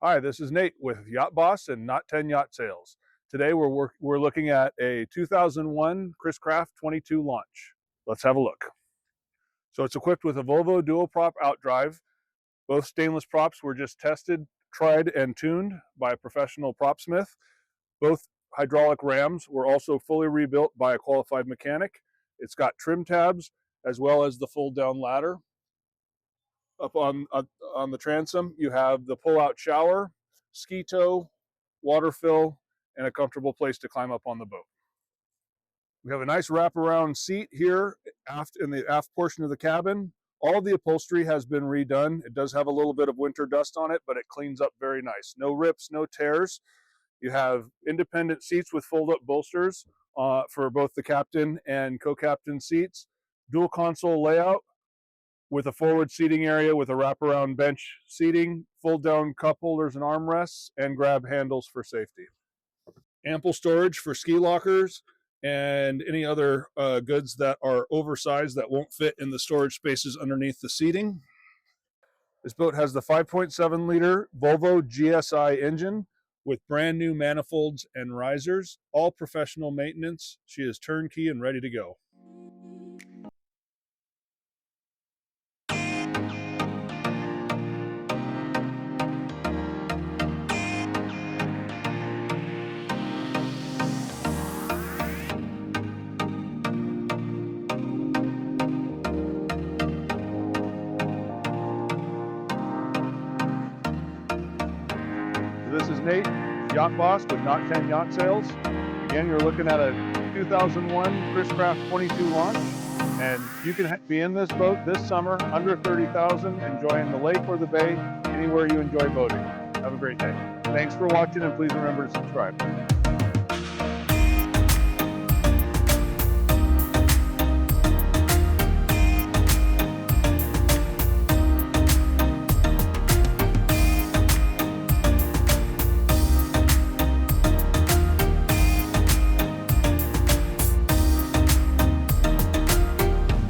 Hi, this is Nate with Yacht Boss and Not 10 Yacht Sales. Today we're looking at a 2001 Chris Craft 22 launch. Let's have a look. So it's equipped with a Volvo dual prop outdrive. Both stainless props were just tested, tried, and tuned by a professional propsmith. Both hydraulic rams were also fully rebuilt by a qualified mechanic. It's got trim tabs as well as the fold down ladder. Up on the transom, you have the pull-out shower, ski tow, water fill, and a comfortable place to climb up on the boat. We have a nice wraparound seat here in the aft portion of the cabin. All the upholstery has been redone. It does have a little bit of winter dust on it, but it cleans up very nice. No rips, no tears. You have independent seats with fold-up bolsters for both the captain and co-captain seats. Dual console layout with a forward seating area with a wraparound bench seating, fold down cup holders and armrests, and grab handles for safety. Ample storage for ski lockers and any other goods that are oversized that won't fit in the storage spaces underneath the seating. This boat has the 5.7 liter Volvo GSI engine with brand new manifolds and risers, all professional maintenance. She is turnkey and ready to go. This is Nate, Yacht Boss with Not 10 Yacht Sales. Again, you're looking at a 2001 Chris Craft 22 launch, and you can be in this boat this summer under 30,000, enjoying the lake or the bay, anywhere you enjoy boating. Have a great day. Thanks for watching, and please remember to subscribe.